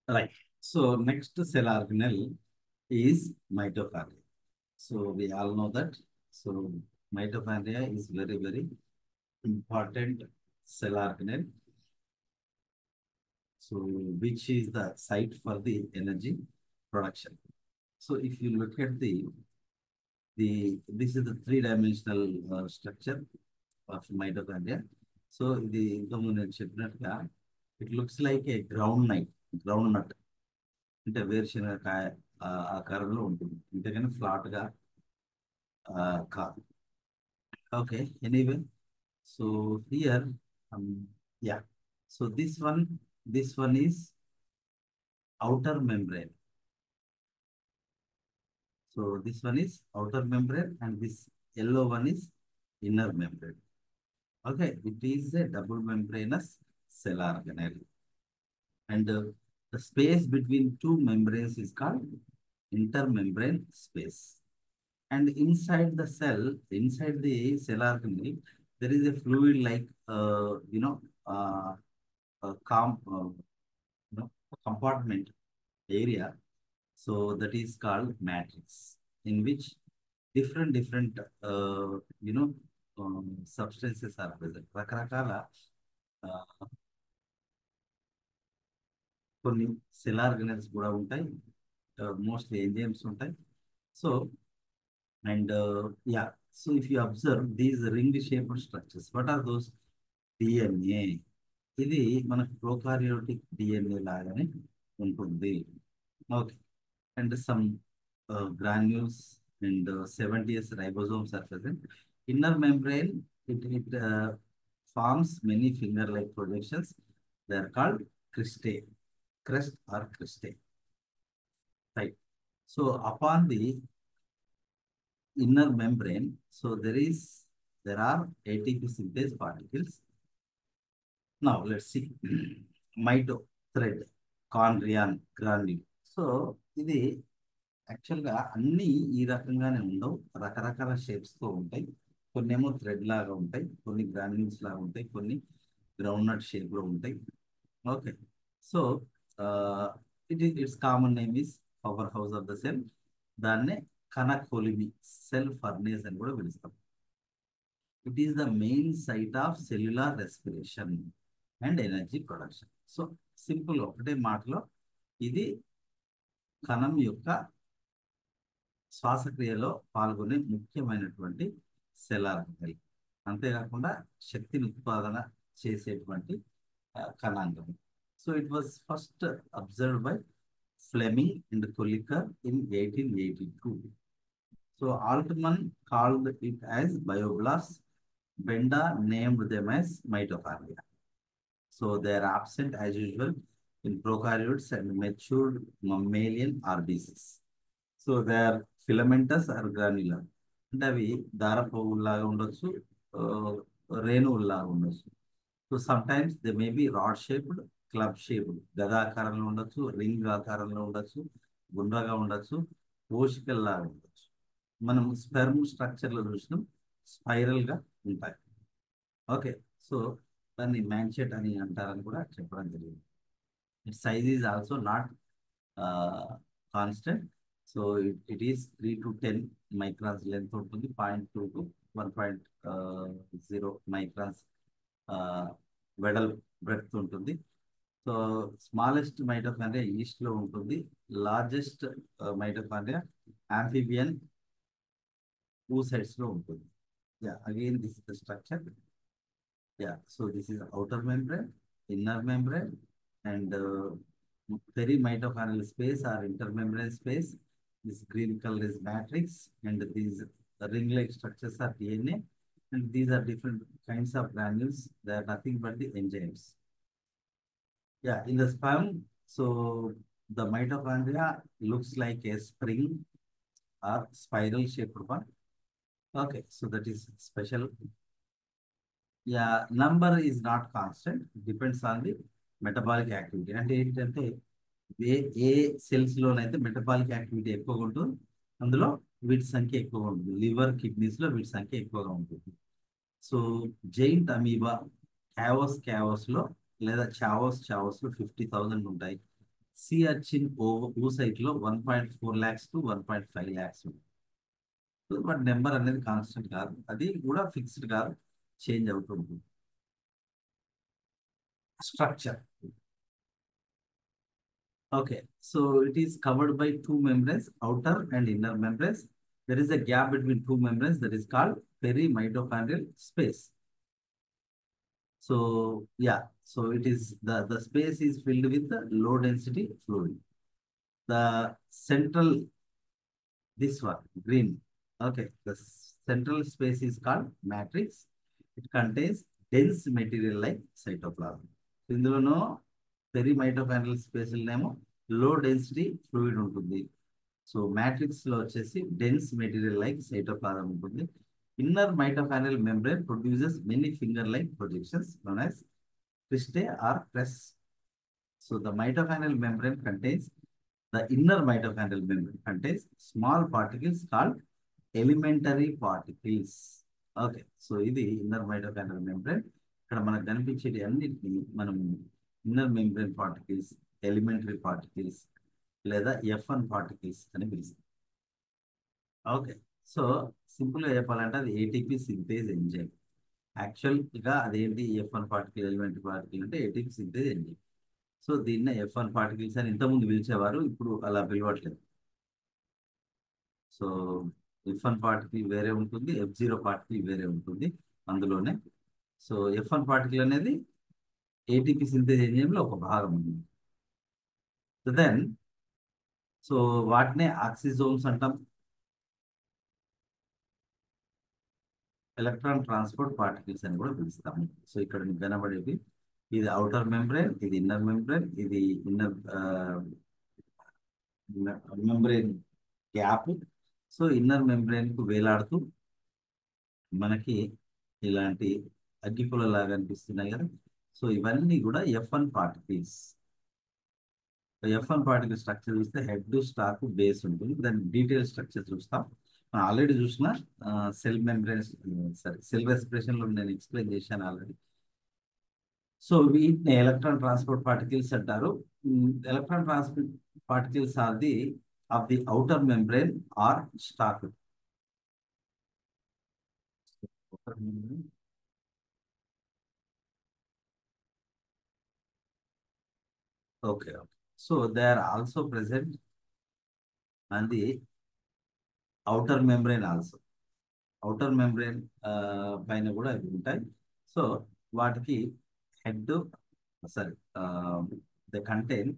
Right. So next cell organelle is mitochondria. So we all know that. So mitochondria is very, very important cell organelle. So which is the site for the energy production. So if you look at this is the three-dimensional structure of mitochondria. So the ఇంతకుముందు నేను చెప్పినట్టుగా it looks like a ground nut అంటే వేరుశనగ కాయ ఆకారంలో ఉంటుంది అంతేగాని flat గా కాదు. Okay, anyway, so here yeah, so this one is outer membrane. So this one is outer membrane and this yellow one is inner membrane. Okay, it is a double membranous cell organelle. And the space between two membranes is called intermembrane space. And inside the cell, inside the cell organelle, there is a fluid like, uh, a compartment area. So that is called matrix, in which different substances are present. రకరకాల కొన్ని cell organelles కూడా ఉంటాయి, mostly enzymes ఉంటాయి. So and yeah, so if you observe these ring shaped structures, what are those? DNA. ఇది మనకు prokaryotic DNA లాగానే ఉంటుంది. Okay, and some granules and 70s ribosomes are present. Inner membrane, it forms many finger-like projections. They are called cristae, crest or cristae. Right. So upon the inner membrane, so there are ATP synthase particles. Now let's see. Mito thread, chondrion granule. So ఇది యాక్చువల్గా అన్నీ ఈ రకంగానే ఉండవు, రకరకాల షేప్స్తో ఉంటాయి. కొన్ని ఏమో థ్రెడ్ లాగా ఉంటాయి, కొన్ని గ్రాన్యూల్స్ లాగా ఉంటాయి, కొన్ని గ్రౌండ్ నట్ షేప్లో ఉంటాయి. Okay, so its common name is power house of the cell. దాన్నే కనకోలిమి, సెల్ ఫర్నేస్ అని కూడా పిలుస్తాం. It is the main site of cellular respiration and energy production. So simple ఒకటే మాటలో ఇది కణం యొక్క శ్వాసక్రియలో పాల్గొనే ముఖ్యమైనటువంటి సెల్ ఆర్గనెల్. అంతేకాకుండా శక్తిని ఉత్పాదన చేసేటువంటి కణాంగం. So it was first observed by Flemming and Kolliker in 1882. So Altmann called it as bioblast. Benda named them as mitochondria. So they are absent as usual in prokaryotes and matured mammalian RBCs. So they are filamentous or granular, అంటే అవి దారపోవుల్లాగా ఉండొచ్చు, రేణువుల్లాగా ఉండొచ్చు. So sometimes they may be rod shaped, club shaped, గదాకారంలో ఉండొచ్చు, ring ఆకారంలో ఉండొచ్చు, గుండ్రగా ఉండొచ్చు, పోషికల్లాగా ఉండొచ్చు. మనం స్పెర్మ్ స్ట్రక్చర్లో చూసినాం, స్పైరల్గా ఉంటాయి. ఓకే, సో దాన్ని మ్యాన్షెట్ అని అంటారని కూడా చెప్పడం జరిగింది. It size is also not constant. So it is 3 to 10 microns length ఉంటుంది, 0.2 to 1.0 మైక్రాన్స్ బ్రెడ్త్ ఉంటుంది. సో స్మాలెస్ట్ మైటోకాండ్రియా ఈస్ట్లో ఉంటుంది. లార్జెస్ట్ మైటోకాండ్రియా ఆంఫిబియన్ oocytes లో ఉంటుంది. Yeah, again this is the structure. Yeah, so this is outer membrane, inner membrane, and perimitochondrial space or intermembrane space. This green color is matrix, and these ring-like structures are DNA, and these are different kinds of granules. They are nothing but the enzymes. Yeah, in the sperm, so the mitochondria looks like a spring or spiral-shaped one. Okay, so that is special. Yeah, number is not constant. It depends on the metabolic activity. అంటే ఏంటంటే ఏ cells లోనైతే metabolic activity ఎక్కువగా ఉంటుంది, అందులో వీటి సంఖ్య ఎక్కువగా ఉంటుంది. Liver, kidneys లో వీటి సంఖ్య ఎక్కువగా ఉంటుంది. సో జైంట్ అమీబా క్యావోస్ లో లేదా చావోస్ లో 50,000 ఉంటాయి. సి అర్చిన్ oocyte లో 1.4 lakhs to 1.5 lakhs. But number అనేది కాన్స్టెంట్ కాదు, అది కూడా ఫిక్స్డ్ కాదు, చేంజ్ అవుతుంది. Structure. Okay, so it is covered by two membranes, outer and inner membranes. There is a gap between two membranes that is called perimitochondrial space. So yeah, so it is the space is filled with the low density fluid. The central, this one green, okay, the central space is called matrix. It contains dense material like cytoplasm. ఇందులోనూ perimitochondrial space నేమో low density fluid ఉంటుంది. So matrix లో వచ్చేసి dense material like cytoplasm ఉంటుంది. Inner mitochondrial membrane produces many finger like projections known as cristae or press. So the mitochondrial membrane contains the inner mitochondrial membrane contains small particles called elementary particles. Okay, so ఇది inner mitochondrial membrane. ఇక్కడ మనకు కనిపించేది అన్నిటిని మనం inner membrane particles, elementary particles లేదా F1 particles అని పిలుస్తాం. Okay, so సింపుల్గా చెప్పాలంటే అది ఏటీపీ సింథేజ్ ఎంజైమ్. యాక్చువల్గా అదేంటి F1 పార్టికల్, ఎలిమెంటరీ పార్టికల్ అంటే ఏటీపీ సింథేజ్ ఎంజైమ్. సో దీన్నే F1 పార్టికల్స్ అని ఇంతకుముందు పిలిచేవారు, ఇప్పుడు అలా పిలవట్లేదు. సో F1 పార్టికల్ వేరే ఉంటుంది, F0 పార్టికల్ వేరే ఉంటుంది అందులోనే. సో F1 పార్టికల్ అనేది ఏటీపీ సింథేజ్ ఎంజైమ్లో ఒక భాగం ఉంది. సో దెన్ సో వాటినే ఆక్సిజోమ్స్ అంటాం, ఎలక్ట్రాన్ ట్రాన్స్పోర్ట్ పార్టికల్స్ అని కూడా పిలుస్తాము. సో ఇక్కడ మీకు కనబడేవి ఇది అవుటర్ మెంబ్రేన్, ఇది ఇన్నర్ మెంబ్రేన్, ఇది inner membrane gap. So inner membrane కు వేలాడుతూ మనకి ఇలాంటి అగ్గిపుల్ల లాగా అనిపిస్తున్నాయి కదా. సో ఇవన్నీ కూడా F1 particles. F1 particle structure చూస్తే హెడ్, స్టాక్, బేస్ ఉంటుంది. దాని డీటెయిల్ స్ట్రక్చర్ చూస్తాం. మనం ఆల్రెడీ చూసిన cell membranes, sorry cell respiration లో నేను ఎక్స్ప్లెయిన్ చేశాను ఆల్రెడీ. సో వీటిని ఎలక్ట్రాన్ ట్రాన్స్పోర్ట్ పార్టికల్స్ అంటారు. Electron transport particles are the of the outer membrane or stalk. Okay, okay. So they are also present on the outer membrane also. Outer membrane పైన కూడా ఇవి ఉంటాయి. So వాటికి head, sorry the contain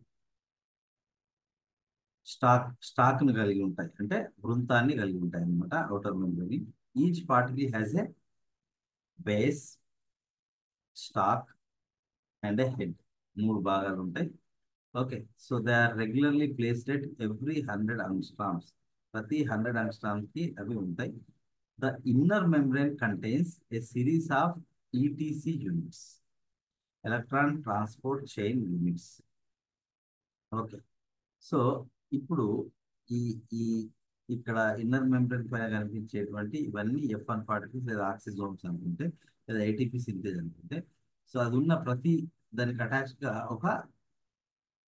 stalk ను కలిగి ఉంటాయి, అంటే వృంతాన్ని కలిగి ఉంటాయి అనమాట outer membrane. Each particle has a base, stalk and a head, 3 భాగాలు ఉంటాయి. Okay, so they are regularly placed at every 100 angstrams. ప్రతి 100 angstrams కి అవి ఉంటాయి. The inner membrane contains a series of ETC units, electron transport chain units. Okay, so ఇప్పుడు ఈ ఈ ఇక్కడ ఇన్నర్ మెంబ్రేన్ పైన కనిపించేటువంటి ఇవన్నీ F1 పార్టికల్స్ లేదా ఆక్సిజోమ్స్ అనుకుంటే, లేదా ఏటీపీ సింథేజ్ అనుకుంటే, సో అది ఉన్న ప్రతి దానికి అటాచ్ గా ఒక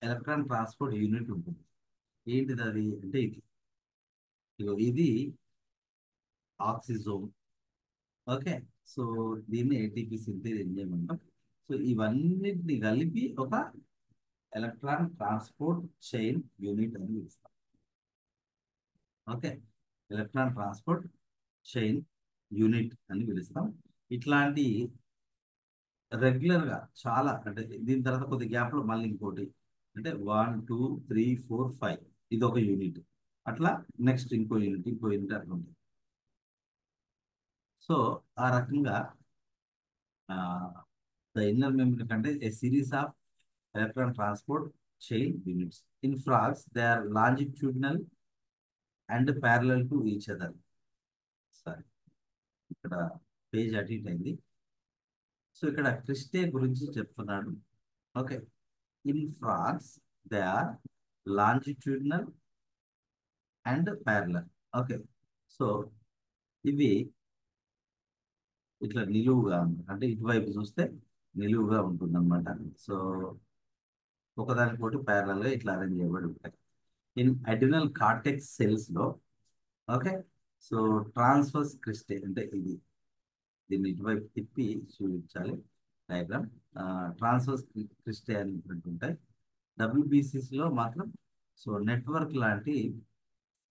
ఎలక్ట్రాన్ ట్రాన్స్పోర్ట్ యూనిట్ ఉంటుంది. ఏంటిది అది అంటే ఇది ఆక్సిజోమ్. ఓకే, సో దీన్ని ఏటీపీ సింథేజ్ ఎంజైమ్ అంటాం. సో ఇవన్నిటిని కలిపి ఒక ఎలక్ట్రాన్ ట్రాన్స్పోర్ట్ చైన్ యూనిట్ అని పిలుస్తాం. Okay, electron transport chain unit అని పిలుస్తాం. ఇట్లాంటి రెగ్యులర్ గా చాలా, అంటే దీని తర్వాత కొద్ది గ్యాప్ లో మళ్ళీ ఇంకోటి, అంటే 1 2 3 4 5 ఇది ఒక యూనిట్, అట్లా నెక్స్ట్ ఇంకో యూనిట్ అట్లా ఉంటుంది. సో ఆ రకంగా ద ఇన్నర్ మెంబ్రేన్ కంటే a series of electron transport chain units. In frogs, they are longitudinal and parallel to each other. Sorry, ఇక్కడ పేజ్ అటు ఇటు అయింది. సో ఇక్కడ క్రిస్టే గురించి చెప్తున్నాడు. Okay, in frogs they are longitudinal and parallel. Okay, so ఇవి ఇట్లా నిలువుగా, అంటే ఇటువైపు చూస్తే నిలువుగా ఉంటుంది అనమాట. సో ఒకదానికొకటి parallel గా ఇట్లా అరేంజ్ చేయబడి ఉంటాయి. ఇన్ అడ్రినల్ కార్టెక్స్ సెల్స్ లో ఓకే. సో ట్రాన్స్ఫర్స్ క్రిస్టే అంటే దీన్ని ఇటువైపు తిప్పి చూపించాలి డయాగ్రామ్. ట్రాన్స్ఫర్స్ క్రిస్టే అనేటువంటి ఉంటాయి. WBCs లో మాత్రం సో నెట్వర్క్ లాంటి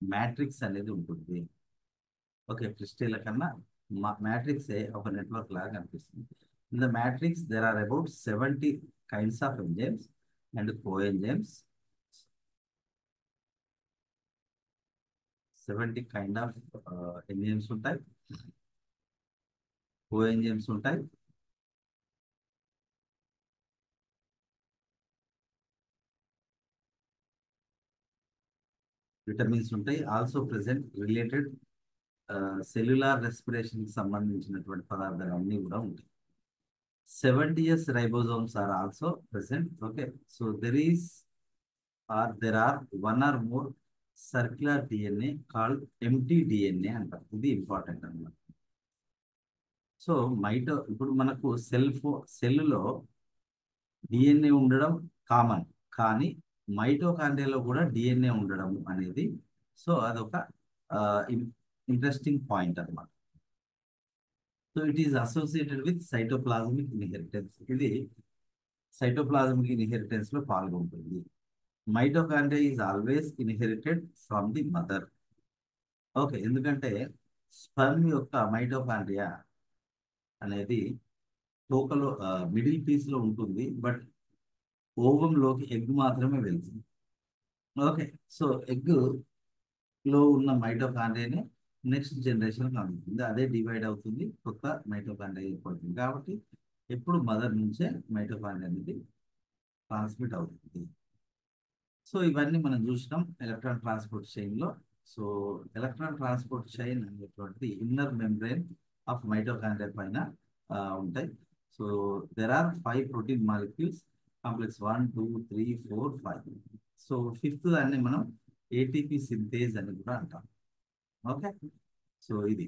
మ్యాట్రిక్స్ అనేది ఉంటుంది. ఓకే, క్రిస్టేల కన్నా మ్యాట్రిక్స్ ఒక నెట్వర్క్ లాగా కనిపిస్తుంది. In the matrix there are about 70 kinds of enzymes and coenzymes. 70 kind of enzymes ఉంటాయి, కోఎంజైమ్స్ ఉంటాయి, విటమిన్స్ ఉంటాయి. Also present related cellular respiration కి సంబంధించినటువంటి పదార్థాలు అన్నీ కూడా ఉంటాయి. 70s ribosomes are also present. Okay, so there are one or more circular DNA called empty DNA అంటారు. ఇది ఇంపార్టెంట్ అన్నమాట. సో ఇప్పుడు మనకు సెల్లో డిఎన్ఏ ఉండడం కామన్, కానీ మైటోకాండ్రియాలో కూడా డిఎన్ఏ ఉండడం అనేది సో అదొక ఇంట్రెస్టింగ్ పాయింట్ అన్నమాట. So it is associated with cytoplasmic inheritance. ఇది సైటోప్లాజమిక్ ఇన్హెరిటెన్స్ లో పాల్గొంటుంది. Mitochondria is always inherited from the mother. Okay, ఎందుకంటే స్పర్మ్ యొక్క మైటోకాండ్రియా అనేది తోకలో మిడిల్ పీస్ లో ఉంటుంది, బట్ ఓవంలోకి ఎగ్ మాత్రమే వెళ్తుంది. ఓకే, సో ఎగ్ లో ఉన్న మైటోకాండ్రియాని నెక్స్ట్ జనరేషన్ అందుతుంది, అదే డివైడ్ అవుతుంది, కొత్త మైటోకాండ్రియా ఏర్పడుతుంది. కాబట్టి ఎప్పుడు మదర్ నుంచే మైటోకాండ్రియా అనేది ట్రాన్స్మిట్ అవుతుంది. సో ఇవన్నీ మనం చూసినాం ఎలక్ట్రాన్ ట్రాన్స్పోర్ట్ చైన్ లో. సో ఎలక్ట్రాన్ ట్రాన్స్పోర్ట్ చైన్ అనేటువంటి ఇన్నర్ మెంబ్రెయిన్ ఆఫ్ మైటోకాండ్రియా పైన ఉంటాయి. So there are 5 protein molecules, complex 1, 2, 3, 4, 5. So fifth దాన్ని మనం ఏటీపీ సింథేజ్ అని కూడా అంటాం. ఓకే, సో ఇది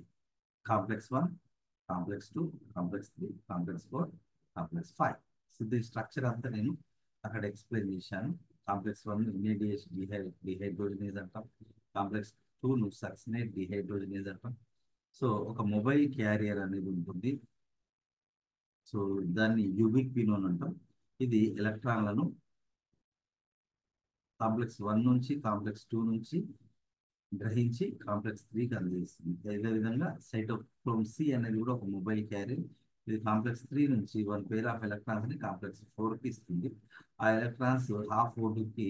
complex 1, complex 2, complex 3, complex 4, complex 5. So దీని స్ట్రక్చర్ అంతా నేను అక్కడ ఎక్స్ప్లెయిన్ చేశాను. కాంప్లెక్స్ 1 ఇమీడియట్ డిహైడ్రోజనేజ్ అంటాం. కాంప్లెక్స్ 2 సక్సినేట్ డిహైడ్రోజనేజ్ అంటాం. సో ఒక మొబైల్ క్యారియర్ అనేది ఉంటుంది, సో దాన్ని యూబిక్వినోన్ అంటాం. ఇది ఎలక్ట్రాన్లను కాంప్లెక్స్ 1 నుంచి కాంప్లెక్స్ 2 నుంచి గ్రహించి కాంప్లెక్స్ 3కి అందజేస్తుంది. అదేవిధంగా సైటోక్రోమ్ సి అనేది కూడా ఒక మొబైల్ క్యారియర్. ఇది కాంప్లెక్స్ 3 నుంచి 1 పేర్ ఆఫ్ ఎలక్ట్రాన్స్ ని కాంప్లెక్స్ 4కి ఇస్తుంది. ఆ ఎలక్ట్రాన్స్ హాఫ్ O2కి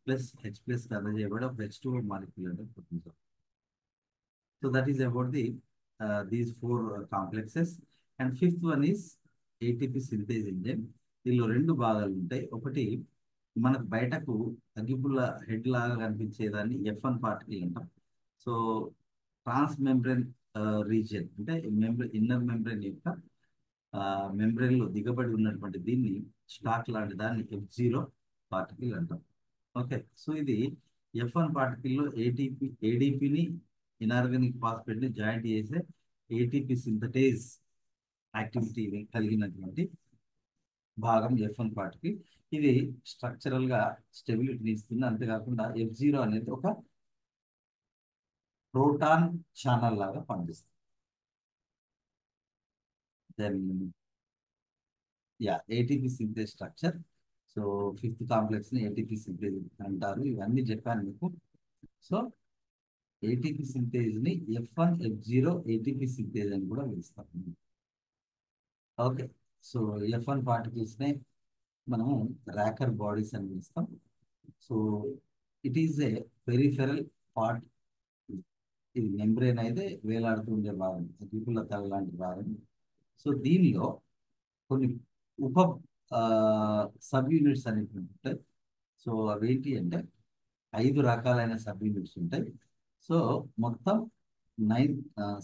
ప్లస్ H+ అందజేయబడి ఒక H2O మాలిక్యూల్ అనేది పుట్టించాం. So that is about these 4 complexes. And fifth one is ATP synthase enzyme. దీనిలో 2 భాగాలు ఉంటాయి. ఒకటి మనకు బయటకు అగ్గిపుల్ల హెడ్ లాగా కనిపించేదాన్ని F1 పార్టికల్ అంటాం. సో ట్రాన్స్ మెంబ్రెయిన్ రీజియన్ అంటే ఇన్నర్ మెంబ్రెయిన్ యొక్క మెంబ్రెయిన్ లో దిగబడి ఉన్నటువంటి దీన్ని స్టాక్ లాంటి దాన్ని F0 పార్టికల్ అంటాం. ఓకే, సో ఇది F1 పార్టికల్లో ఏడీపీని ఇనార్గానిక్ ఫాస్ఫేట్ ని జాయింట్ చేసే ఏటీపీ సింథటేజ్ యాక్టివిటీ కలిగినటువంటి భాగం F1 పార్టికల్. ఇది స్ట్రక్చరల్ గా స్టెబిలిటీని ఇస్తుంది. అంతేకాకుండా F0 అనేది ఒక ప్రోటాన్ ఛానల్ లాగా పనిచేస్తుంది. Then ATP synthase structure. So fifth complex ని ఏటీపీ సింథేజ్ అంటారు. ఇవన్నీ చెప్పాను మీకు. సో ఏటీపీ సింథేజ్ ని F1, F0 ఏటీపీ సింథేజ్ అని కూడా పిలుస్తాం. ఓకే, సో F1 పార్టికల్స్ నే మనము ర్యాకర్ బాడీస్ అని పిలుస్తాం. So it is A peripheral part. ఇది మెంబ్రేన్ అయితే వేలాడుతూ ఉండే భాగం, అగ్గిపుల్ల తల లాంటి భాగం. సో దీనిలో కొన్ని ఉప సబ్ యూనిట్స్ అనేవి ఉంటాయి. సో అవేంటి అంటే 5 రకాలైన సబ్ యూనిట్స్ ఉంటాయి. సో మొత్తం 9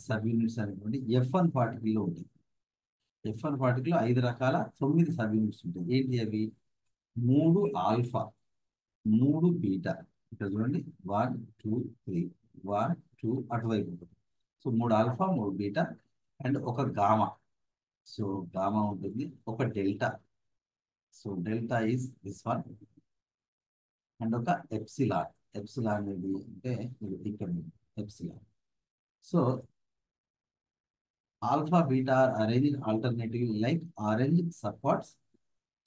సబ్ యూనిట్స్ అనేటువంటి F1 పార్టికల్లో ఉంటాయి. F1 పార్టికల్ 5 రకాల 9 సబ్ యూనిట్స్ ఉంటాయి. ఏంటి అవి? 3 ఆల్ఫా, 3 బీటా. ఇక్కడ చూడండి 1, 2, 3, 1, 2 అటువైపు ఉంటుంది. సో 3 ఆల్ఫా, 3 బీటా అండ్ ఒక గామా. సో గామా ఉంటుంది, ఒక delta. So delta is this one. And ఒక ఎప్సిలాన్. ఎప్సిలాన్ అనేది అంటే ఇది ఇక్కడ epsilon. So alpha beta are arrange alternative like orange supports.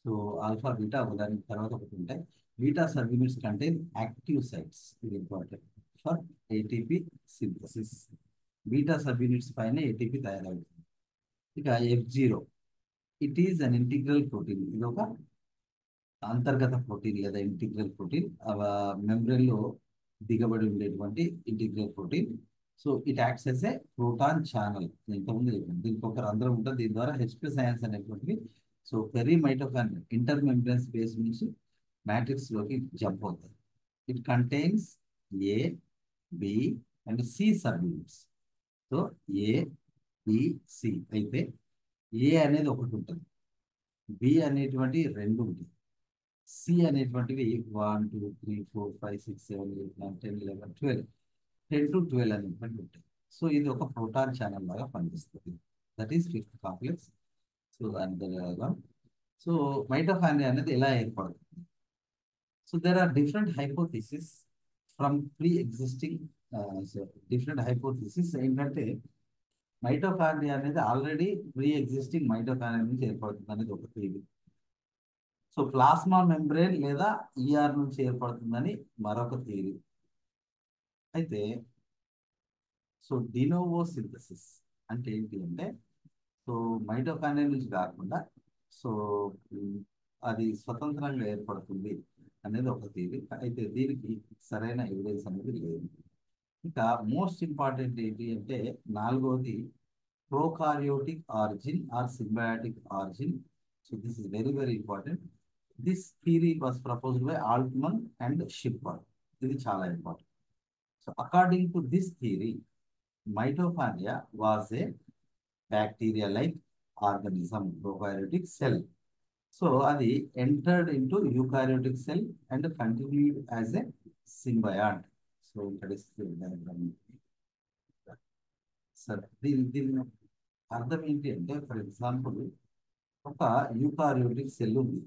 So alpha beta ఒకదాని తర్వాత ఒకటి ఉంటాయి. Beta subunits contain active sites, ఇది important for ATP synthesis. Beta subunits పైన ఏటీపీ తయారవుతుంది. ఇక F0, it is an integral protein. ఇది ఒక అంతర్గత ప్రోటీన్ లేదా ఇంటిగ్రల్ ప్రోటీన్, మెంబ్రెన్ లో దిగబడి ఉండేటువంటి integral protein. So it acts as a proton channel. ఇంతకుముందు చెప్పింది, దీనికి ఒక రంధ్రం ఉంటుంది, దీని ద్వారా H+ అయాన్స్ అనేటువంటివి so peri mitochondria inter membrane space నుంచి మ్యాట్రిక్స్ లోకి జంప్ అవుతాయి. It contains A, B and C sub units. So A, B, C అయితే ఏ అనేది ఒకటి ఉంటుంది, బి అనేటువంటి రెండు ఉంటుంది, సి అనేటువంటివి 1 2 3 4 5 6 7 8 9 10 11 12, 10 to 12 అనేటువంటి ఉంటాయి. సో ఇది ఒక ప్రోటాన్ ఛానల్ లాగా పనిచేస్తుంది. That is fifth complex. So అంతేగా. సో మైటోకాండ్రియా అనేది ఎలా ఏర్పడుతుంది? So there are different hypothesis from pre existing. Different hypothesis ఏంటంటే మైటోకాండ్రియా అనేది ఆల్రెడీ ప్రీ ఎగ్జిస్టింగ్ మైటోకాండ్రియా నుంచి ఏర్పడుతుంది అనేది ఒక థియరీ. సో ప్లాస్మా మెంబ్రేన్ లేదా ఈఆర్ నుంచి ఏర్పడుతుందని మరొక థియరీ. అయితే సో డినోవో సింథసిస్ అంటే ఏంటి అంటే సో మైటోకాండ్రియా నుంచి కాకుండా సో అది స్వతంత్రంగా ఏర్పడుతుంది అనేది ఒక థియరీ. అయితే దీనికి సరైన ఎవిడెన్స్ అనేది లేదు. ఇంకా మోస్ట్ ఇంపార్టెంట్ ఏంటి అంటే నాలుగవది prokaryotic origin or symbiotic origin. So this is very very important. This theory was proposed by Altman and Schimper. ఇది చాలా important. So according to this theory mitochondria was a bacteria-like organism, prokaryotic cell. So అది entered into eukaryotic cell and continued as a symbiote. So that is the diagram. సరే దీని అర్థం ఏంటి అంటే for example ఒక eukaryotic cell ఉంది,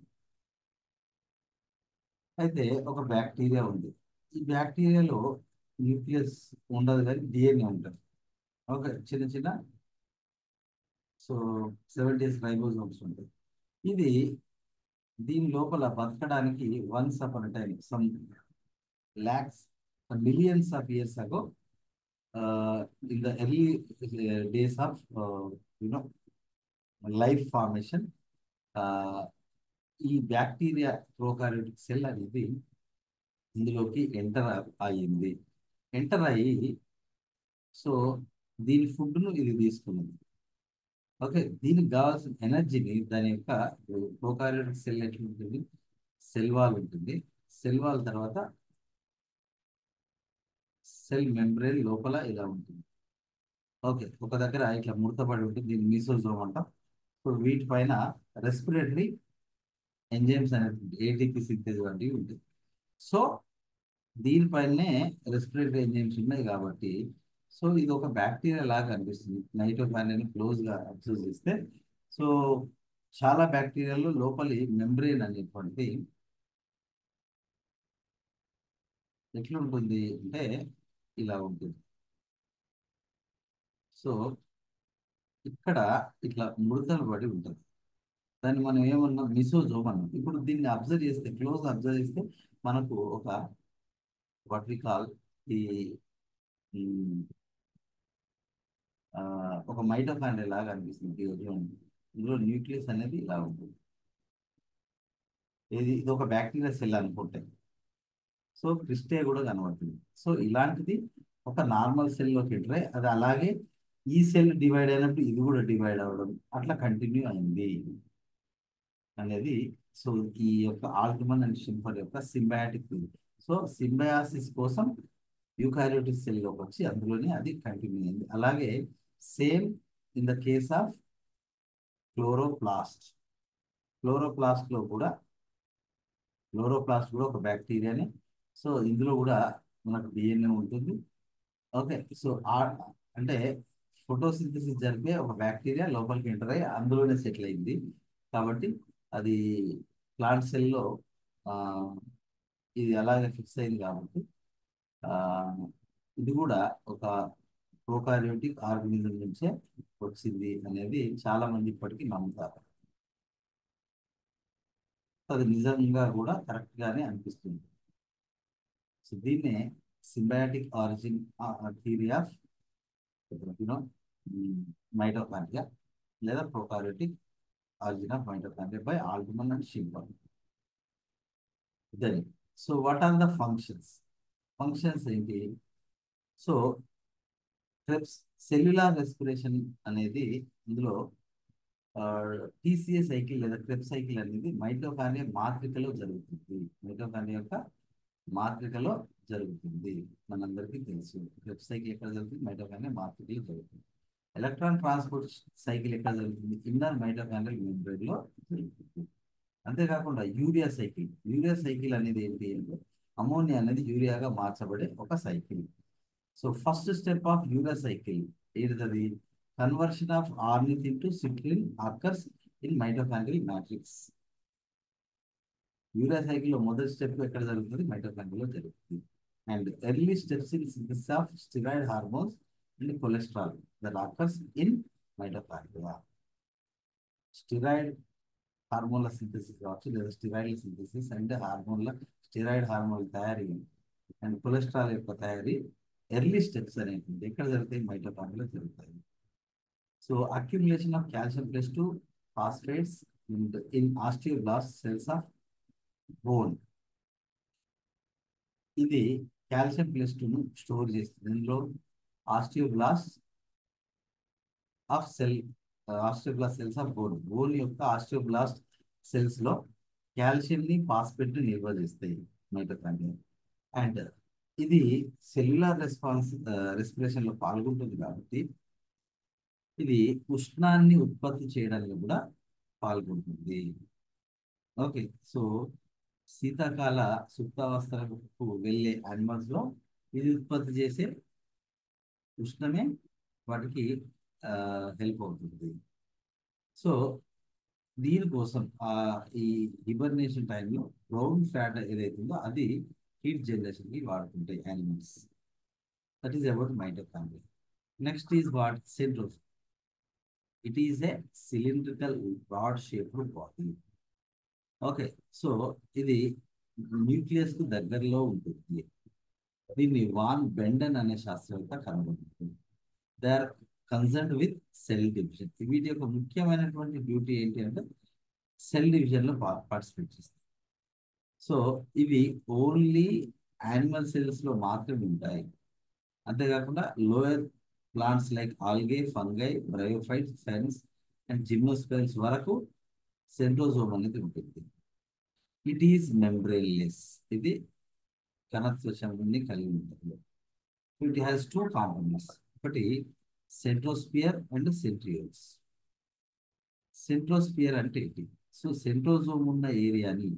అయితే ఒక బ్యాక్టీరియా ఉంది. ఈ బ్యాక్టీరియాలో న్యూక్లియస్ ఉండదు కానీ డిఎన్ఏ ఉంటుంది. ఒక చిన్న చిన్న సో 70 రైబోజోమ్స్ ఉంటాయి. ఇది దీని లోపల బతకడానికి once upon time some lakhs millions of years ago, in the early days of you know life formation, ఈ బ్యాక్టీరియా ప్రోకారియోటిక్ సెల్ అనేది ఇందులోకి ఎంటర్ అయ్యింది. ఎంటర్ అయ్యి సో దీని ఫుడ్ను ఇది తీసుకున్నది. ఓకే, దీనికి కావాల్సిన ఎనర్జీని దాని యొక్క ప్రోకారియోటిక్ సెల్ ఎట్లా ఉంటుంది, సెల్ వాల్ ఉంటుంది. సెల్ వాల్ తర్వాత సెల్ మెంబ్రేన్ లోపల ఇలా ఉంటుంది. ఓకే, ఒక దగ్గర ఇట్లా ముడతపడి ఉంటుంది, దీన్ని మీసోజోమ్ అంటాం. సో వీటిపైన రెస్పిరేటరీ ఎంజైమ్స్ అనేది ఏటీపీ సింథేజ్ వంటివి ఉంటాయి. సో దీనిపైనే రెస్పిరేటరీ ఎంజైమ్స్ ఉన్నాయి కాబట్టి సో ఇది ఒక బ్యాక్టీరియా లాగా అనిపిస్తుంది. మైటోకాండ్రియాని క్లోజ్గా అబ్జర్వ్ చేస్తే సో చాలా బ్యాక్టీరియాలో లోపలి మెంబ్రేన్ అనేటువంటి ఎట్లుంటుంది అంటే ఇలా ఉంటుంది. సో ఇక్కడ ఇట్లా ముడతలు పడి ఉంటుంది. దాన్ని మనం ఏమన్నాం, మిసోజోమ్ అన్నాం. ఇప్పుడు దీన్ని అబ్జర్వ్ చేస్తే, క్లోజ్ అబ్జర్వ్ చేస్తే మనకు ఒక వాట్ వి కాల్ ఈ ఒక మైటోకాండ్రియా లాగా అనిపిస్తుంది. ఇందులో న్యూక్లియస్ అనేది ఇలా ఉంటుంది. ఇది ఒక బ్యాక్టీరియా సెల్ అనుకుంటే సో క్రిస్టే కూడా కనబడుతుంది. సో ఇలాంటిది ఒక నార్మల్ సెల్లోకి ఎంటర్ అయ్యి అది అలాగే ఈ సెల్ డివైడ్ అయినప్పుడు ఇది కూడా డివైడ్ అవ్వడం అట్లా కంటిన్యూ అయింది అనేది సో ఈ యొక్క ఆల్ట్మన్ అండ్ షింపర్ యొక్క సింబయాటిక్ థియరీ. సో సింబయాసిస్ కోసం యూకారియోటిక్ సెల్లోకి వచ్చి అందులోనే అది కంటిన్యూ అయింది. అలాగే same in the case of chloroplast. Chloroplast కూడా ఒక బ్యాక్టీరియానే. సో ఇందులో కూడా మనకు డిఎన్ఏ ఉంటుంది. ఓకే, సో అంటే ఫోటోసింథసిస్ జరిపే ఒక బ్యాక్టీరియా లోపలికి ఎంటర్ అయ్యి అందులోనే సెటిల్ అయింది. కాబట్టి అది ప్లాంట్ సెల్లో ఇది అలాగే ఫిక్స్ అయింది కాబట్టి ఆ, ఇది కూడా ఒక ప్రోకారియోటిక్ ఆర్గనిజం నుంచే వచ్చింది అనేది చాలా మంది ఇప్పటికీ నమ్ముతారు. అది నిజంగా కూడా కరెక్ట్ గానే అనిపిస్తుంది. సో దీన్నే symbiotic origin theory of you know mitochondria లేదా prokaryotic origin of mitochondria by Altman and Schimper. Then so what are the functions? Functions ఏంటి? సో క్రెబ్స్ సెల్యులార్ రెస్పిరేషన్ అనేది ఇందులో టీసీఏ సైకిల్ లేదా క్రెబ్ సైకిల్ అనేది mitochondria మాతృకలో జరుగుతుంది. Mitochondria యొక్క మాతృకలో జరుగుతుంది. మనందరికీ తెలుసు క్రెబ్ సైకిల్ ఎక్కడ జరుగుతుంది? మైటోకాండ్రియా మాతృకలో జరుగుతుంది. ఎలక్ట్రాన్ ట్రాన్స్పోర్ట్ సైకిల్ ఎక్కడ జరుగుతుంది? ఇన్నర్ మైటోకాండ్రియల్ మెంబ్రేన్ లో జరుగుతుంది. అంతేకాకుండా యూరియా సైకిల్. యూరియా సైకిల్ అనేది ఏంటి అంటే అమోనియా అనేది యూరియాగా మార్చబడే ఒక cycle. So first step of urea cycle ఏంటిది? Conversion of ornithine into citrin occurs in mitochondrial matrix. Urea సైకిల్లో మొదటి స్టెప్ ఎక్కడ జరుగుతుంది? మైటోకాండ్రియాలో జరుగుతుంది. And early steps in synthesis of steroid hormones and cholesterol that occurs in mitochondria. Steroid హార్మోన్ల synthesis కావచ్చు లేదా స్టిరాయిడ్ సింథసిస్ అంటే స్టిరాయిడ్ హార్మోన్ తయారీ అండ్ కొలెస్ట్రాల్ యొక్క తయారీ ఎర్లీ స్టెప్స్ అనేవి ఎక్కడ జరుగుతాయి? మైటోకాండ్రియాలో జరుగుతాయి. So accumulation of calcium plus to phosphates in osteoblast cells of bone. ఇది కాల్షియం ప్లస్ ను స్టోర్ చేస్తుంది. ఇందులో osteoblast of cell osteoblast cells of bone యొక్క ఆస్టియోబ్లాస్ట్ సెల్స్ లో కాల్షియం ని ఫాస్ఫేట్ ని నిల్వ చేస్తాయి మైటోకాండ్రియా. అండ్ ఇది సెల్యులార్ రెస్పిరేషన్ లో పాల్గొంటుంది కాబట్టి ఇది ఉష్ణాన్ని ఉత్పత్తి చేయడానికి కూడా పాల్గొంటుంది. ఓకే, సో శీతాకాల సుప్తావస్థలకు వెళ్ళే యానిమల్స్ లో ఇది ఉత్పత్తి చేసే ఉష్ణమే వాటికి హెల్ప్ అవుతుంది. సో దీనికోసం ఈ హిబర్నేషన్ టైంలో బ్రౌన్ ఫ్యాట్ ఏదైతే ఉందో అది హీట్ జనరేషన్ కి వాడుకుంటాయి animals. That is about mitochondria. Next is what? Centrosome. It is a cylindrical broad shaped body. Okay, so ఇది న్యూక్లియస్ కు దగ్గరలో ఉంటుంది. దీన్ని వాన్ బెండన్ అనే శాస్త్రవేత్త కనుగొంటుంది. They are concerned with cell division. వీటి యొక్క ముఖ్యమైనటువంటి డ్యూటీ ఏంటి అంటే సెల్ డివిజన్ లో పార్టిసిపేట్ చేస్తాయి. సో ఇవి ఓన్లీ యానిమల్ సెల్స్ లో మాత్రమే ఉంటాయి. అంతేకాకుండా lower plants like algae, fungi, bryophytes, ferns and gymnosperms వరకు సెంట్రోజోమ్ అనేది ఉంటుంది. It is membraneless. ఇది కణత్వశాన్ని కలిగి ఉంటుంది. It has two components. ఒకటి సెంట్రోస్పియర్ అండ్ సెంట్రియోల్స్. సెంట్రోస్పియర్ అంటే ఏంటి? సో సెంట్రోజోమ్ ఉన్న ఏరియాని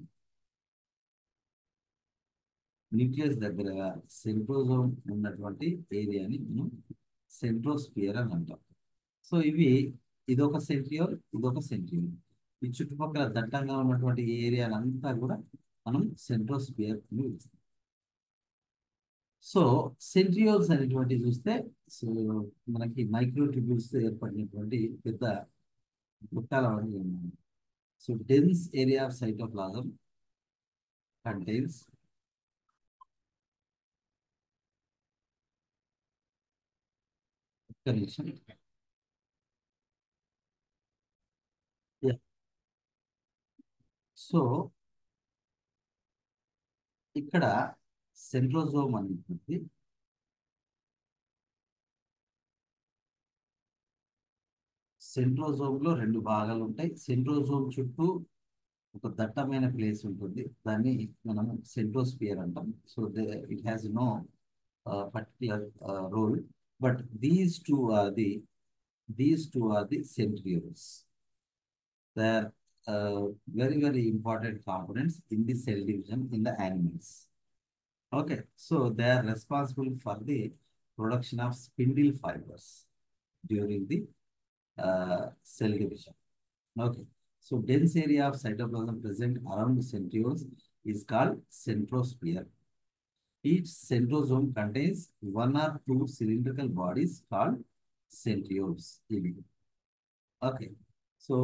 న్యూక్లియస్ దగ్గరగా సెంట్రోజోమ్ ఉన్నటువంటి ఏరియాని మనం సెంట్రోస్పియర్ అని అంటాం. సో ఇదొక సెంట్రియోల్, ఇదొక సెంట్రియోల్. ఈ చుట్టుపక్కల దట్టంగా ఉన్నటువంటి ఏరియానంతా కూడా మనం సెంట్రోస్పియర్ అని పిలుస్తాం. సో సెంట్రియోల్స్ అనేటువంటి చూస్తే సో మనకి మైక్రోట్యూబ్యూల్స్ ఏర్పడినటువంటి పెద్ద గుట్టాల వంటి ఉన్నాయి. So dense area of cytoplasm contains condition. Yeah. So ఇక్కడ సెంట్రోజోమ్ అనేది సెంట్రోజోమ్ లో రెండు భాగాలు ఉంటాయి. సెంట్రోజోమ్ చుట్టూ ఒక దట్టమైన ప్లేస్ ఉంటుంది. దాన్ని మనం సెంట్రోస్పియర్ అంటాం. So it has no particular role, but these two are the centrioles. They are very, very important components in the cell division in the animals. Okay, so they are responsible for the production of spindle fibers during the cell division. Okay, so dense area of cytoplasm present around centrioles is called centrosphere. Each centrosome contains one or two cylindrical bodies called centrioles. Okay. So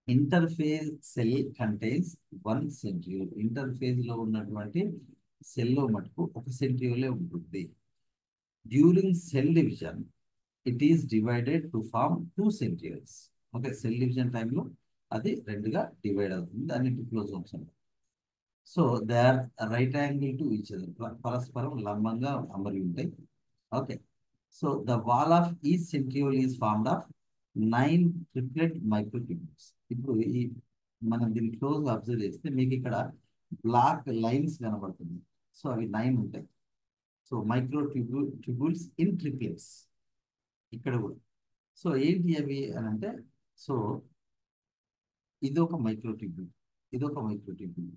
interphase cell contains one centriole. Interphase లో ఉన్నటువంటి cell లో మటుకు ఒక సెంట్రియోలే ఉంటుంది. During cell division it is divided to form two centrioles. Okay, cell division టైంలో అది రెండుగా డివైడ్ అవుతుంది. దాన్ని డిప్లోజోమ్స్ అంటారు. So they are right angle to each other, పరస్పరం లంబంగా అమరి ఉంటాయి. Okay, so the wall of each centriole is formed of 9 triplet microtubules. ఇప్పుడు ఈ మనం దీన్ని క్లోజ్ అబ్జర్వ్ చేస్తే మీకు ఇక్కడ బ్లాక్ లైన్స్ కనబడుతుంది. సో అవి 9 ఉంటాయి. సో ట్యూబ్యూల్స్ ఇన్ ట్రిప్లెట్స్ ఇక్కడ కూడా. సో ఏంటి అవి అని అంటే, సో ఇదొక మైక్రోట్యూబ్యూల్, ఇదొక మైక్రోట్యూబ్యూల్,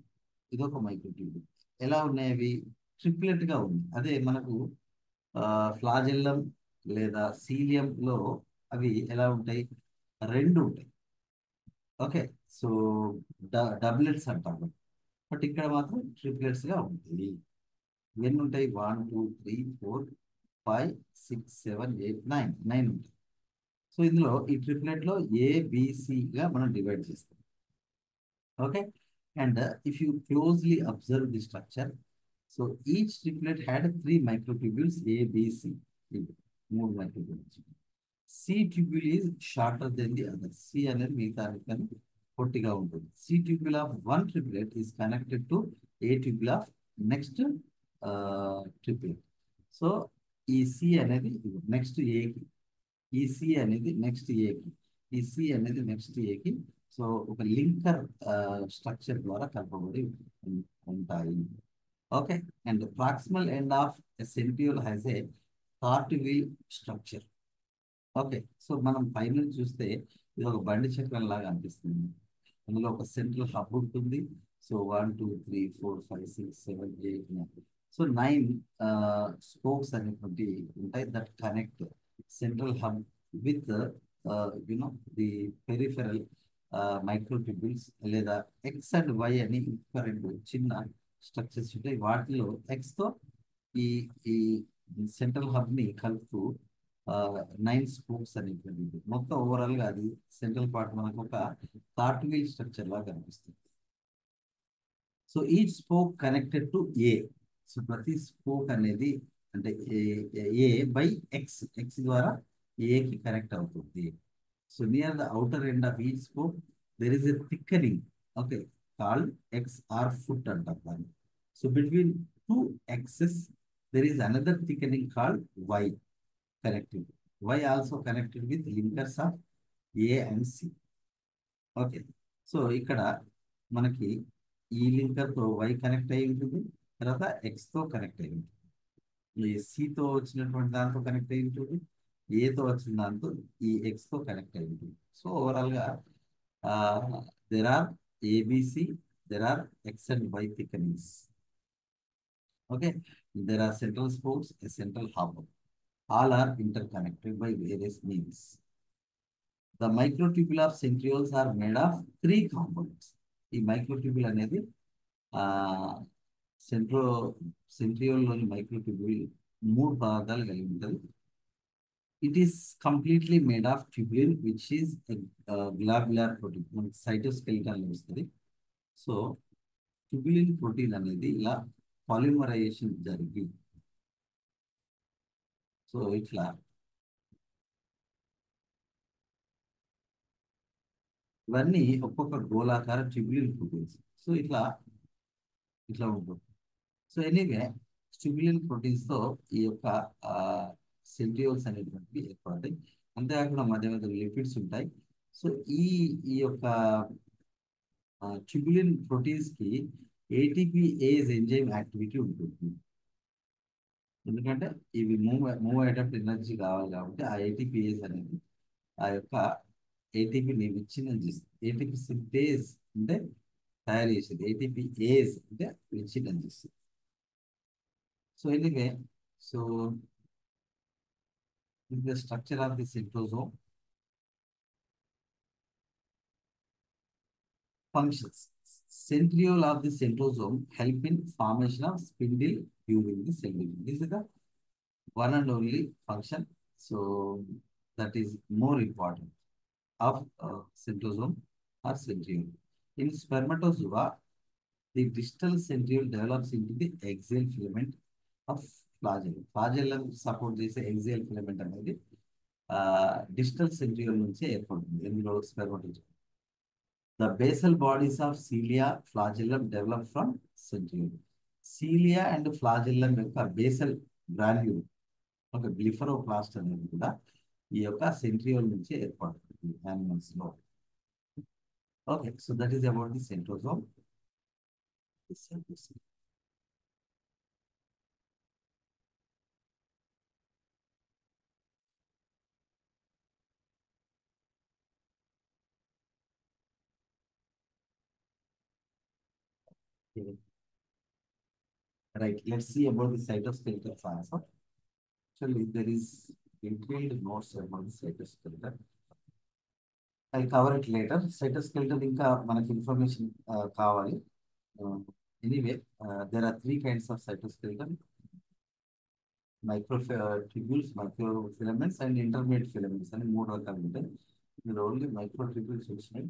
ఇదొక మైక్రోట్యూబ్యూల్. ఎలా ఉన్నాయి అవి? ట్రిప్లెట్ గా ఉంది. అదే మనకు ఫ్లాజెల్లం లేదా సీలియంలో అవి ఎలా ఉంటాయి? రెండు ఉంటాయి. ఓకే, సో డబ్లెట్స్ అంటాము. బట్ ఇక్కడ మాత్రం ట్రిప్లెట్స్ గా ఉంటుంది. ఎన్ని ఉంటాయి? 1 2 3 4 5 6 7 8 9 ఉంటాయి. సో ఇందులో ఈ ట్రిప్లెట్ లో ఏబిసిగా మనం డివైడ్ చేస్తాం. Okay, and if you closely observe the structure, so each triplet had 3 microtubules A B C. 3 microtubules. C tubule is shorter than the other. C అనేది మిగతా కానీ పొట్టిగా ఉంటుంది. C tubule of one triplet is connected to A tubule of next triplet. So ఈ C అనేది next ఏకి, ఈ C అనేది నెక్స్ట్ ఏకి, ఈ సి అనేది నెక్స్ట్ ఏకి. సో ఒక లింకర్ స్ట్రక్చర్ ద్వారా కలపబడి ఉంటాయి. Okay, and proximal end of a centriole has a cartwheel structure. Okay, so మనం పైన చూస్తే ఇది ఒక బండి చక్రం లాగా అనిపిస్తుంది. అందులో ఒక సెంట్రల్ హబ్ ఉంటుంది. సో 1 2 3 4 5 6 7 8 9. సో 9 స్పోక్స్ అనేటువంటి ఉంటాయి that connect central hub with you know the peripheral microtubules, లేదా ఎక్స్ అండ్ వై అని ఇంకా రెండు చిన్న స్ట్రక్చర్స్ ఉంటాయి. వాటిలో ఎక్స్తో ఈ ఈ సెంట్రల్ హబ్ ని కలుపుతూ 9 స్పోక్స్ అనేటువంటి మొత్తం ఓవరాల్ గా అది సెంట్రల్ పార్ట్ మనకు ఒక కార్ట్వీల్ స్ట్రక్చర్ లాగా కనిపిస్తుంది. So each spoke connected to A. So ప్రతి స్పోక్ అనేది అంటే ఏ బై ఎక్స్, ఎక్స్ ద్వారా ఏకి కనెక్ట్ అవుతుంది. So near the outer end of each spoke there is a thickening, okay, called x or foot అంటారు దాన్ని. So between two x's there is another thickening called y connected. Y also connected with linkers of A and C. Okay, so ఇక్కడ మనకి ఈ linker తో Y connect అయి ఉంటుంది, తర్వాత X తో కనెక్ట్ అయి ఉంటుంది, ఈ సితో వచ్చినటువంటి దాంతో కనెక్ట్ అయి ఉంటుంది, ఏతో వచ్చిన దాంతో ఈ ఎక్స్ తో కనెక్ట్ అయి ఉంటుంది. సో ఓవరాల్ గా there are ABC, there are X and Y thickenings. Okay, there are central spokes, a central hub. All are interconnected by various means. The microtubule of centrioles are made of 3 components. ఈ microtubule అనేది సెంట్రియోల్లోని microtubule 3 పదార్థాలు కలిగి ఉంటుంది. It is completely made of tubulin which is globular protein. మనకి cytoskeleton వస్తుంది. So tubulin protein అనేది ఇలా పాలిమరైజేషన్ జరిగి, సో ఇట్లా ఇవన్నీ ఒక్కొక్క గోళాకార ట్యూబ్యులిన్ ప్రోటీన్స్. సో ఇట్లా ఇట్లా ఉంటుంది. సో ఎనీవే ట్యూబ్యులిన్ ప్రోటీన్స్ తో ఈ యొక్క సెంట్రియోల్స్ అనేటువంటివి ఏర్పడతాయి. అంతేకాకుండా మధ్య మధ్య లిపిడ్స్ ఉంటాయి. సో ఈ ఈ యొక్క ట్యూబ్యులిన్ ప్రోటీన్స్ కి ఏటీపీ ఏజ్ ఎంజైమ్ యాక్టివిటీ ఉంటుంది. ఎందుకంటే ఇవి మూవ్ అయ్యేటప్పుడు ఎనర్జీ కావాలి కాబట్టి ఆ ఏటీపీఏస్ అనేది ఆ యొక్క ఏటీపీని విచ్ఛిన్నం చేస్తుంది. ఏటీపీ సింథేజ్ అంటే తయారు చేసేది, ఏటీపీ ఏజ్ అంటే విచ్ఛిన్నం చేస్తుంది. So anyway, so the structure of the centrosome. Functions. centriole of the centrosome help in formation of spindle during the cell division. This is the one and only function. So that is more important of centrosome or centriole. In spermatozoa, the distal centriole develops into the axial filament of flagellum. Flagellum support చేసే axial filament అనేది distal centriole నుంచి ఏర్పడుతుంది. ఎందులో spermatozoa. The basal bodies of cilia, flagellum develop from centriole. Cilia and flagellum యొక్క basal granule ఒక బ్లిఫరోప్లాస్ట్ అనేది కూడా ఈ యొక్క సెంట్రియోల్ నుంచి ఏర్పడుతుంది యానిమల్స్ లో. Okay, so that is about the centrosome. Right, let's see about the cytoskeleton also. Actually, there is detailed notes about the cytoskeleton. I'll cover it later. Cytoskeleton ఇంకా మనకి ఇన్ఫర్మేషన్ కావాలి. Anyway, there are three kinds of cytoskeleton: microtubules, microfilaments, and intermediate filaments అని మూడు రకాలు ఉంటాయి. మీరు only microtubules వచ్చినాయి.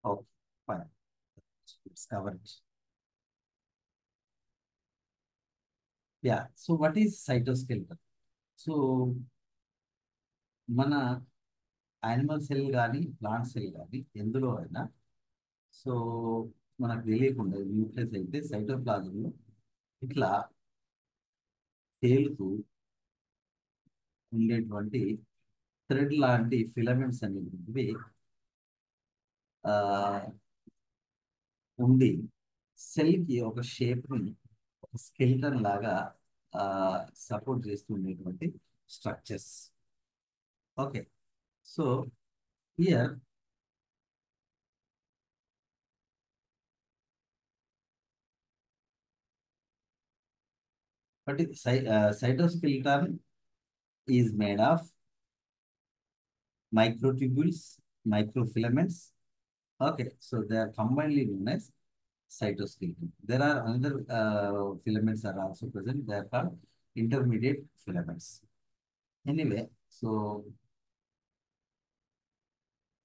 Okay, fine. Let's cover it. Yeah, so what is cytoskeleton? So మన యానిమల్ సెల్ కానీ ప్లాంట్ సెల్ కానీ ఎందులో అయినా సో మనకు తెలియకుండా న్యూక్లియస్ అయితే సైటోప్లాజంలో ఇట్లా తేలుతూ ఉండేటువంటి థ్రెడ్ లాంటి ఫిలమెంట్స్ అనేవి ఉండి సెల్కి ఒక షేప్ని ఒక స్కెల్టన్ లాగా సపోర్ట్ చేస్తుండేటువంటి structures. Okay, so here but cytoskeleton is made of microtubules, microfilaments. Okay, so they are combinedly known as cytoskeleton. There are another filaments are also present. They are called intermediate filaments. Anyway, so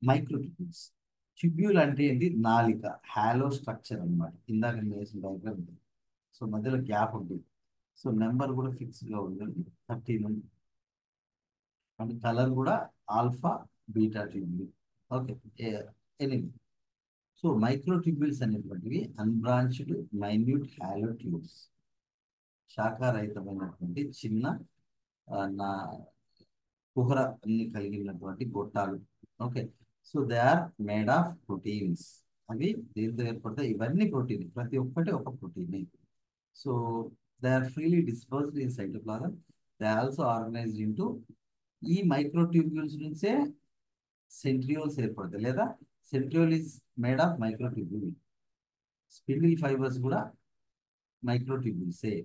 microtubules. Tubule అంటే ఏంటి? నాలిక, hollow structure అనమాట. ఇందాక నేను వేసిన diagram ఉంటుంది. So మధ్యలో gap ఉంటుంది. సో నెంబర్ కూడా ఫిక్స్డ్గా ఉంటుంది, 13 ఉంది. అండ్ కలర్ కూడా alpha beta tubule. Okay, anyway, so microtubules అనేటువంటివి అన్బ్రాంచ్డ్ మైన్యూట్ హాలో ట్యూబ్స్, శాఖారహితమైనటువంటి చిన్న నా కుహర అన్ని కలిగినటువంటి గొట్టాలు. Okay, so they are made of proteins. అవి దేంతో ఏర్పడతాయి? ఇవన్నీ ప్రోటీన్, ప్రతి ఒక్కటి ఒక ప్రోటీన్. So they are freely dispersed in cytoplasm. They also organized into, ఈ మైక్రోట్యూబ్యూల్స్ నుంచే సెంట్రియోల్స్ ఏర్పడతాయి, లేదా centriole is made of microtubule. Spindle fibres కూడా మైక్రోట్యూబ్యూల్సే.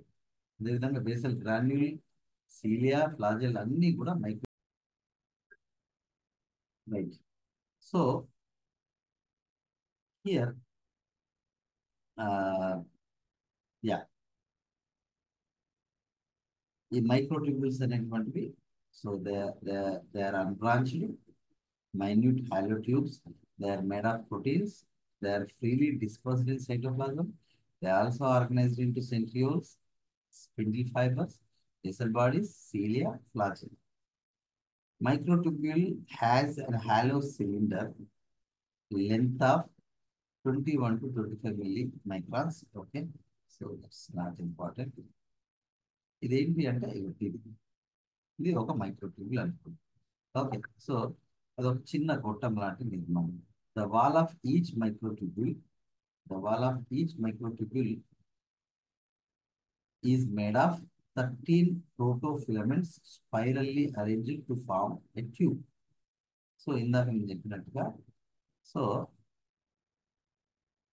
అదేవిధంగా బేసల్ గ్రాన్యూల్, సీలియా, ఫ్లాజెల్ అన్నీ కూడా micro. Right, so here yeah, ఈ మైక్రోట్యూబ్యూల్స్ అనేటువంటివి, so they are unbranched minute halotubes. They are made of proteins. They are freely dispersed in cytoplasm. They are also organized into centrioles, spindle fibers, basal bodies, cilia, flagella. Microtubule has a hollow cylinder length of 21 to 25 millimicrons. Okay, so that's not important. ఇదేంటి అంటే ఇది ఒక microtubule అనుకోండి. Okay, so అదొక చిన్న గొట్టం లాంటి నిర్మాణం. The wall of each microtubule is made of 13 protofilaments spirally arranged to form a tube. So ఇందాక నేను చెప్పినట్టుగా, సో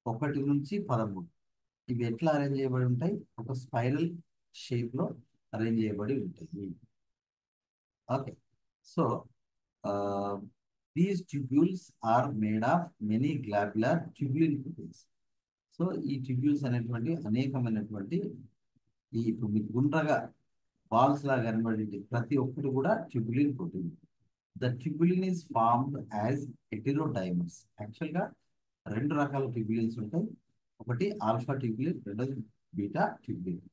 1 నుంచి 13 ఇవి ఎట్లా అరేంజ్ చేయబడి ఉంటాయి? ఒక స్పైరల్ షేప్ లో అరేంజ్ చేయబడి ఉంటాయి. Okay, so these tubules are made of many globular tubulin proteins. So ఈ ట్యూబ్యూల్స్ అనేటువంటి అనేకమైనటువంటి ఈ ఇప్పుడు మీకు గుండ్రగా బాల్స్ లాగా కనబడి ప్రతి ఒక్కటి కూడా tubulin protein. The tubulin is formed as heterodimers. యాక్చువల్గా రెండు రకాల ట్యూబులిన్స్ ఉంటాయి. ఒకటి ఆల్ఫా ట్యూబులిన్, రెండోది బీటా ట్యూబులిన్.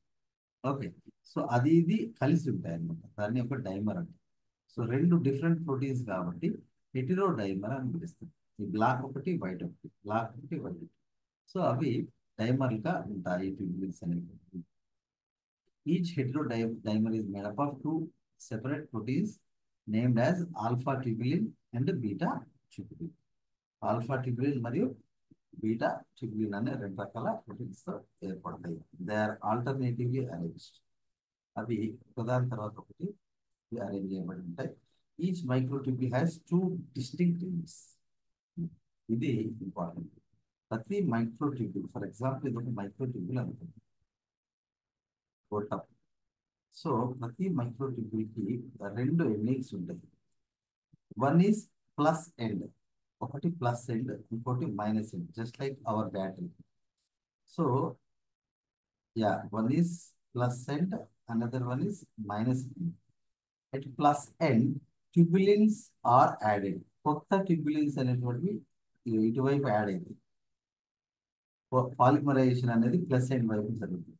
ఓకే, సో అది ఇది కలిసి ఉంటాయి అన్నమాట. దాన్ని ఒక డైమర్ అంటే. సో రెండు డిఫరెంట్ ప్రోటీన్స్ కాబట్టి హెటెరోడైమర్ అని పిలుస్తుంది. ఈ బ్లాక్ ఒకటి, వైట్ ఒకటి, బ్లాక్ ఒకటి, వైట్ ఒకటి. సో అవి డైమర్గా ఉంటాయి ట్యూబులిన్స్ అనేవి. Each heterodimer is made up of two separate proteins named as alpha tubulin and beta tubulin. Alpha tubulin మరియు బీటా ట్యూబులిన్ అనే రెండు రకాల ప్రోటీన్స్ తో ఏర్పడతాయి. They are alternatively arranged. అవి ఒకదాని తర్వాత ఒకటి అరేంజ్ చేయబడి ఉంటాయి. Each microtubule has two distinct units. ఇది ఇంపార్టెంట్. ప్రతి మైక్రోట్యూబ్యూల్, ఫర్ ఎగ్జాంపుల్ ఇది ఒక మైక్రోట్యూబ్యూల్ అనుకుంటుంది. సో ప్రతి మైక్రోట్యూబ్యూల్కి రెండు ఎండింగ్స్ ఉంటాయి. వన్ ఈజ్ ప్లస్ ఎండ్, ఒకటి ప్లస్ ఎండ్, ఇంకోటి minus end, just like our battery. So yeah, one is plus end, another one is minus end. At plus end tubulins are added. కొత్త tubulins అనేటువంటివి ఇటువైపు add అయింది. Polymerisation అనేది plus end వైపు జరుగుతుంది.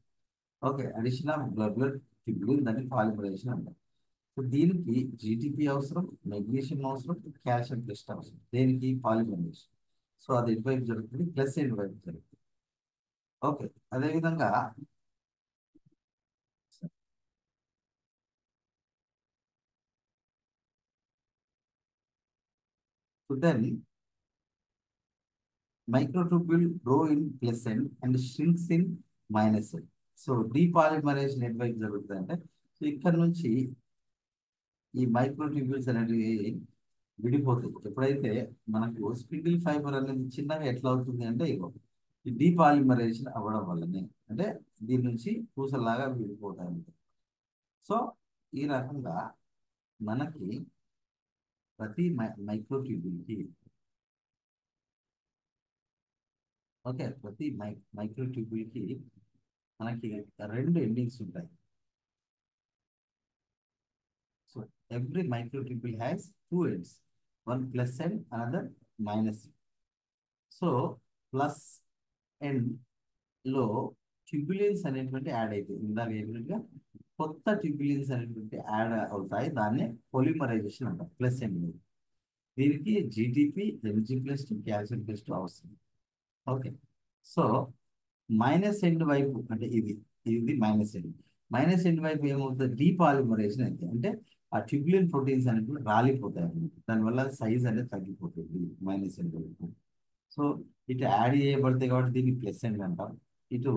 Okay, addition of blood tubulin, దాన్ని polymerisation అంటారు. So దీనికి జీటీపీ అవసరం, మెగ్నీషియం అవసరం, కాల్షియం టెస్ట్ అవసరం. దేనికి? పాలిమరైజేషన్. సో అది ఎటువైపు జరుగుతుంది? ప్లస్ ఎండ్ వైపు జరుగుతుంది. ఓకే, అదేవిధంగా then microtubule grow in plus end and shrinks in minus end. So depolymerization ఎటువైపు జరుగుతుంది అంటే, సో ఇక్కడ నుంచి ఈ మైక్రోట్యూబ్యూల్స్ అనేవి విడిపోతాయి. ఎప్పుడైతే మనకు స్పిడిల్ ఫైబర్ అనేది చిన్నగా ఎట్లా అవుతుంది అంటే, ఇగో ఈ డీపాలిమరైజేషన్ అవ్వడం వల్లనే, అంటే దీని నుంచి పూసలాగా విడిపోతాయి. సో ఈ రకంగా మనకి ప్రతి మైక్రోట్యూబ్యూల్కి ఓకే, ప్రతి మైక్రోట్యూబ్యూల్కి మనకి రెండు ఎండింగ్స్ ఉంటాయి. So every microtubule has two ends, one plus end, another minus end. So plus end లో ట్యూబులిన్స్ అనేటువంటి యాడ్ అవుతాయి. ఇందాక ఏంటంటే కొత్త ట్యూబులిన్స్ అనేటువంటి యాడ్ అవుతాయి. దాన్ని పొలిమరైజేషన్ అంటారు ప్లస్ ఎండ్ లో. దీనికి GTP, MG plus, calcium plus అవసరం. ఓకే, సో మైనస్ ఎండ్ వైపు అంటే ఇది ఇది మైనస్ ఎండ్. మైనస్ ఎండ్ వైపు ఏమవుతుంది? డీపాలిమరైజేషన్ అయితే, అంటే ఆ ట్యూబులిన్ ప్రోటీన్స్ అనేవి రాలిపోతాయి అన్నమాట. దానివల్ల సైజ్ అనేది తగ్గిపోతుంది మైనస్ ఎండ్ వైపు. సో ఇటు యాడ్ చేయబడతాయి కాబట్టి దీన్ని ప్లస్ ఎండ్ అంటాం. ఇటు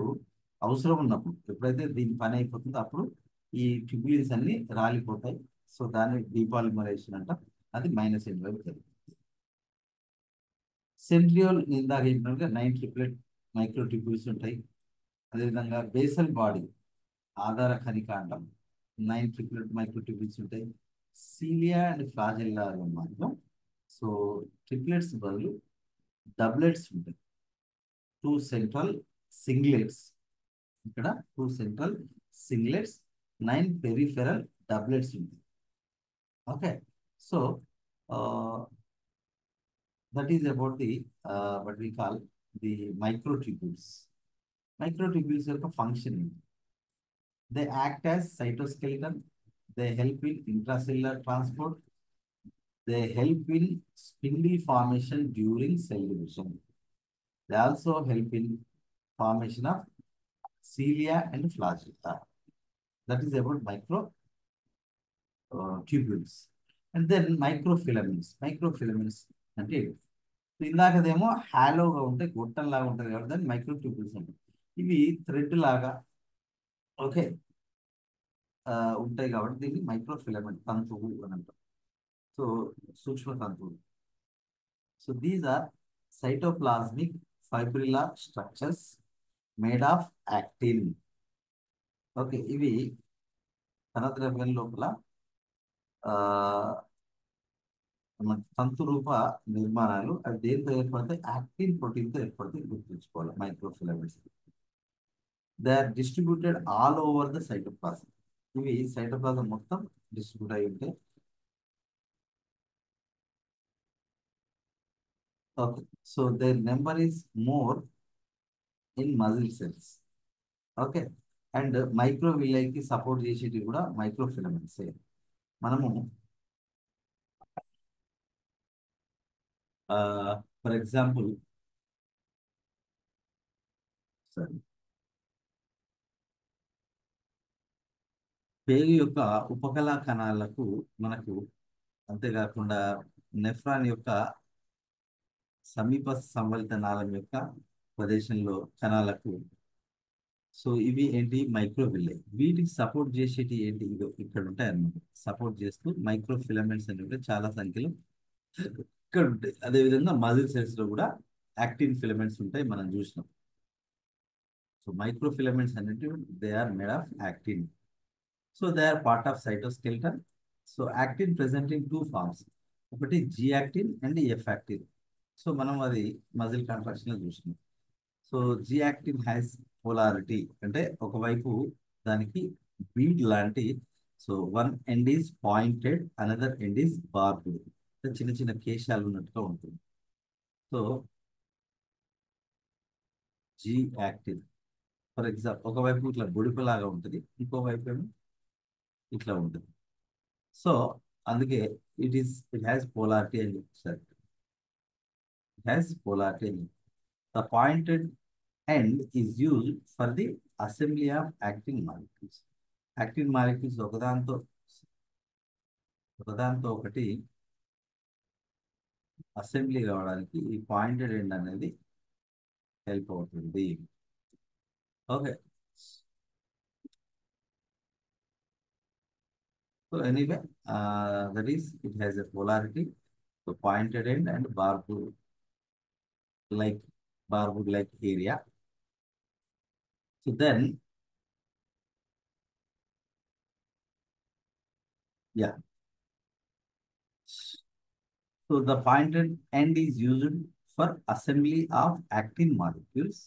అవసరం ఉన్నప్పుడు, ఎప్పుడైతే దీని పని అయిపోతుందో అప్పుడు ఈ ట్యూబులిన్స్ అన్ని రాలిపోతాయి. సో దాన్ని డీపాలిమరైజేషన్ అంటాం. అది మైనస్ ఎండ్ వైపు జరుగుతుంది. సెంట్రియోల్ ఇందాక చెప్పినట్టుగా 9 ట్రిప్లెట్ మైక్రోట్యూబ్యూల్స్ ఉంటాయి. అదేవిధంగా బేసల్ బాడీ, ఆధార కణికాండం, 9 ట్రిప్లెట్ మైక్రోట్యూబ్యూల్స్ ఉంటాయి. సీలియా అండ్ ఫ్లాజెల్లాలో మాత్రం సో ట్రిప్లెట్స్ బదులు డబ్లెట్స్ ఉంటాయి. 2 సెంట్రల్ సింగ్లెట్స్, ఇక్కడ 2 సెంట్రల్ సింగ్లెట్స్, 9 పెరిఫెరల్ డబ్లెట్స్ ఉంటాయి. Okay, so that is about the what we call the microtubules. Microtubules యొక్క function ఏంటి? They act as cytoskeleton. They help in intracellular transport. They help in spindle formation during cell division. They also help in formation of cilia and flagella. That is about microtubules. And then microfilaments. Microfilaments అంటే ఇందాకదేమో హాలోగా ఉంటాయి, గొట్టంలాగా ఉంటుంది కాబట్టి దాన్ని microtubules ఉంటాయి. ఇవి thread లాగా okay ఉంటాయి కాబట్టి దీన్ని మైక్రోఫిలమెంట్ తంతువు అని అంటారు. సో సూక్ష్మ తంతువులు. So these are cytoplasmic fibrillar structures made of actin. Okay, ఇవి కణద్రవ్యం లోపల ఆ, మన తంతురూప నిర్మాణాలు అవి దేంతో ఏర్పడతాయి? యాక్టిన్ ప్రోటీన్తో ఏర్పడతాయి, గుర్తుంచుకోవాలి. Microfilaments they are distributed all over the cytoplasm. ఇవి సైటోప్లాజం మొత్తం డిస్ట్రిబ్యూట్ అయి ఉంటాయి. Okay, so their number is more in muscle cells. Okay, and మైక్రోవిల్లైకి సపోర్ట్ చేసేటివి కూడా మైక్రోఫిలమెంట్స్. మనము ఫర్ ఎగ్జాంపుల్ సరే, పేగు యొక్క ఉపకళా కణాలకు మనకు, అంతేకాకుండా నెఫ్రాన్ యొక్క సమీప సంవలిత నాళం యొక్క ప్రదేశంలో కణాలకు, సో ఇవి ఏంటి? మైక్రోవిల్లై. వీటికి సపోర్ట్ చేసేటి ఏంటి? ఇదో ఇక్కడ ఉంటాయి అన్నమాట. సపోర్ట్ చేస్తూ మైక్రోఫిలమెంట్స్ అనేవి చాలా సంఖ్యలో ఇక్కడ ఉంటాయి. అదేవిధంగా మజిల్ సెల్స్ లో కూడా యాక్టిన్ ఫిలమెంట్స్ ఉంటాయి, మనం చూసినాం. సో మైక్రోఫిలమెంట్స్ అనేటివి they are made of actin. So they are part of cytoskeleton. So actin present in two forms, ఒకటి G actin and F actin. So మనం అది మజిల్ కాంట్రాక్షన్ లో చూసినాం. So G actin has polarity, అంటే ఒకవైపు దానికి bead లాంటి, so one end is pointed, another end is barbed, చిన్న చిన్న కేశాలు ఉన్నట్టుగా ఉంటుంది. So G actin for example ఒకవైపు ఇట్లా బొడిపలాగా ఉంటుంది, ఇంకోవైపు ఏమో ఇట్లా ఉంటుంది. సో అందుకే ఇట్ హ్యాస్ పోలారిటీ అని చెప్తారు. ఇట్ హ్యాస్ పోలారిటీ అని. The pointed end is used for the assembly of actin molecules. Actin molecules ఒకదాంతో ఒకటి అసెంబ్లీ కావడానికి ఈ పాయింటెడ్ ఎండ్ అనేది హెల్ప్ అవుతుంది. Okay, so anyway that is it has a polarity. So pointed end and like barbed like area. So then, yeah. So the pointed end is used for assembly of actin molecules.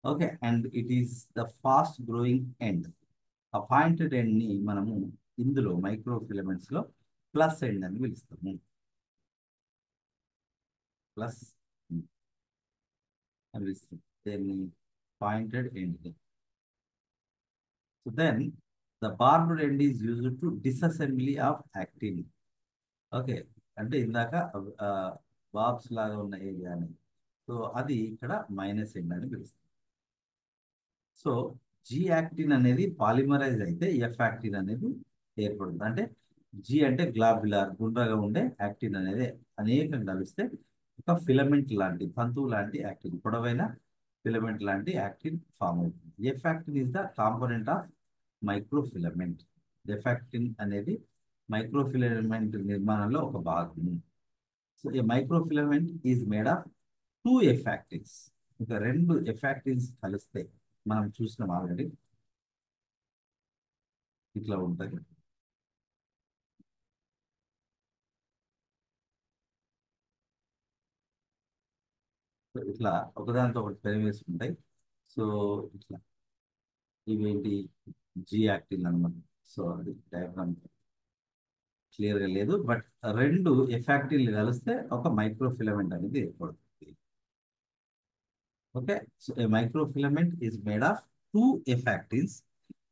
Okay, and it is the fast growing end. A pointed end ని మనము ఇందులో microfilaments లో plus end అని పిలుస్తాము. Plus అని పిలుస్తాం దీన్ని, pointed end. So then the barbed end is used to disassembly of actin. Okay, అంటే ఇందాక బాబ్స్ లాగా ఉన్న ఏరియా అని, సో అది ఇక్కడ మైనస్ ఎండ్ అని పిలుస్తుంది. సో జీ యాక్టిన్ అనేది పాలిమరైజ్ అయితే ఎఫ్ యాక్టిన్ అనేది ఏర్పడుతుంది. అంటే జీ అంటే గ్లాబులార్, గుండ్రగా ఉండే, యాక్టిన్ అనేది అనేకం కలిస్తే ఒక ఫిలమెంట్ లాంటి, తంతువు లాంటి యాక్టిన్, పొడవైన ఫిలమెంట్ లాంటి యాక్టిన్ ఫామ్ అవుతుంది. F actin is the component of microfilament. F actin అనేది మైక్రోఫిలమెంట్ నిర్మాణంలో ఒక భాగం. So a microfilament is made of two F actins. ఇంకా రెండు ఎఫ్ యాక్టిన్స్ కలిస్తే మనం చూసినాం ఆల్రెడీ, ఇట్లా ఉంటుంది. సో ఇట్లా ఒకదానితో ఒకటి పెరివేసుకుంటాయి. సో ఇట్లా ఇవేంటి? జీ యాక్టిన్ అనమాట. సో అది డయాగ్రామ్ క్లియర్గా లేదు, బట్ రెండు ఎఫ్ యాక్టిన్లు కలిస్తే ఒక మైక్రోఫిలమెంట్ అనేది ఏర్పడుతుంది. Okay, so a microfilament is made of two F actins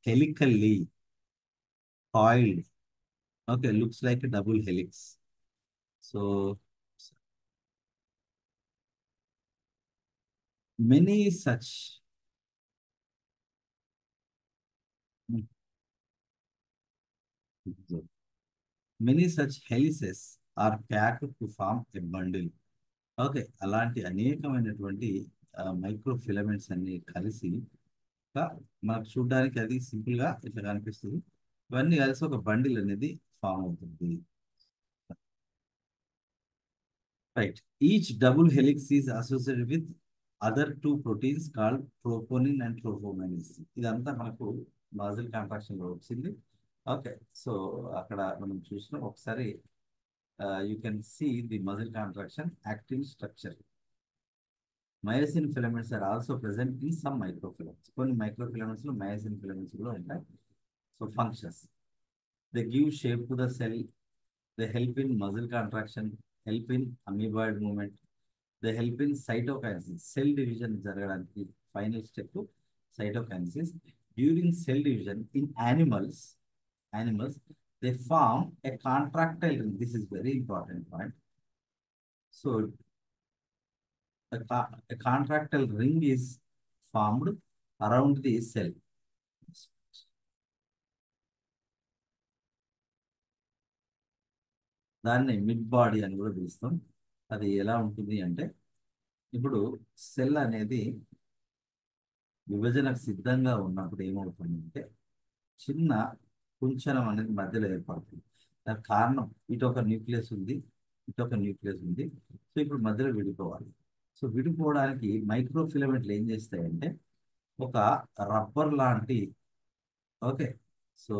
helically coiled. Okay, looks like double helix. So many such many such helices are packed to form a bundle. Okay, అలాంటి అనేకమైనటువంటి micro filaments అన్ని కలిసి మనకు చూడడానికి అది simple గా ఇట్లా కనిపిస్తుంది. ఇవన్నీ కలిసి ఒక బండిల్ అనేది ఫామ్ అవుతుంది. Right, each double helix is associated with other two proteins called troponin and tropomyosins. ఇదంతా మనకు మజిల్ కాంట్రాక్షన్ లో వచ్చింది. ఓకే. సో అక్కడ మనం చూసిన ఒకసారి you can see the muscle contraction active structure. Myosin filaments are also present in some microfilaments. కొన్ని మైక్రోఫిలమెంట్స్లో మయోసిన్ ఫిలమెంట్స్ కూడా ఉంటాయి. So functions, they give shape to the cell, they help in muscle contraction, help in amoeboid movement, they help in cytokinesis. Cell division జరగడానికి final step cytokinesis. During cell division in animals they form a contractile ring. This is very important point. So a contractile ring is formed around the cell. దాన్ని mid body అని కూడా పిలుస్తాం. అది ఎలా ఉంటుంది అంటే, ఇప్పుడు సెల్ అనేది విభజనకు సిద్ధంగా ఉన్నప్పుడు ఏమవుతుందంటే చిన్న కుంచనం అనేది మధ్యలో ఏర్పడుతుంది. దానికి కారణం ఇటు ఒక న్యూక్లియస్ ఉంది, ఇటు ఒక న్యూక్లియస్ ఉంది. సో ఇప్పుడు మధ్యలో విడిపోవాలి. సో విడిపోవడానికి మైక్రో ఫిలమెంట్లు ఏం చేస్తాయంటే ఒక రబ్బర్ లాంటి, ఓకే, సో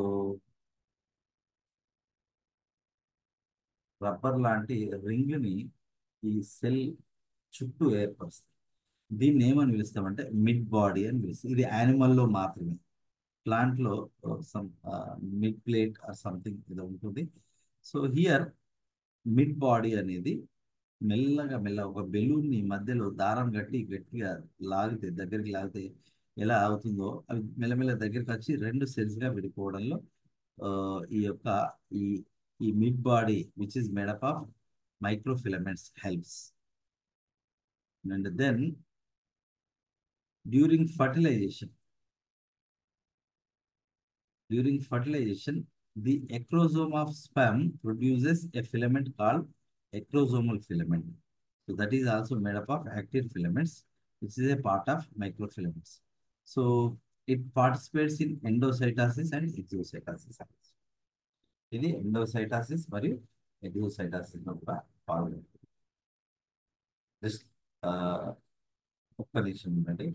రబ్బర్ లాంటి రింగ్ని ఈ సెల్ చుట్టూ ఏర్పరుస్తుంది. దీన్ని ఏమని పిలుస్తామంటే మిడ్ బాడీ అని పిలుస్తాం. ఇది యానిమల్లో మాత్రమే. ప్లాంట్లో some mid plate or something ఏదో ఉంటుంది. సో హియర్ మిడ్ బాడీ అనేది మెల్లగా ఒక బెలూన్ని మధ్యలో దారం కట్టి గట్టిగా లాగితే, దగ్గరికి లాగితే ఎలా అవుతుందో అవి మెల్లమెల్ల దగ్గరికి వచ్చి రెండు సెల్స్గా విడిపోవడంలో ఆ, ఈ యొక్క ఈ ఈ mid body which is made up of microfilaments helps. And then during fertilization During fertilization, the ecrosome of sperm produces a filament called ecrosomal filament. So that is also made up of actin filaments, which is a part of microfilaments. So it participates in endocytosis and exocytosis. ఇది endocytosis మరియు ఎగ్జోసైటాసిస్ కూడా పాల్గొంటుంది. Just ఒక్క నిమిషం ఉండండి.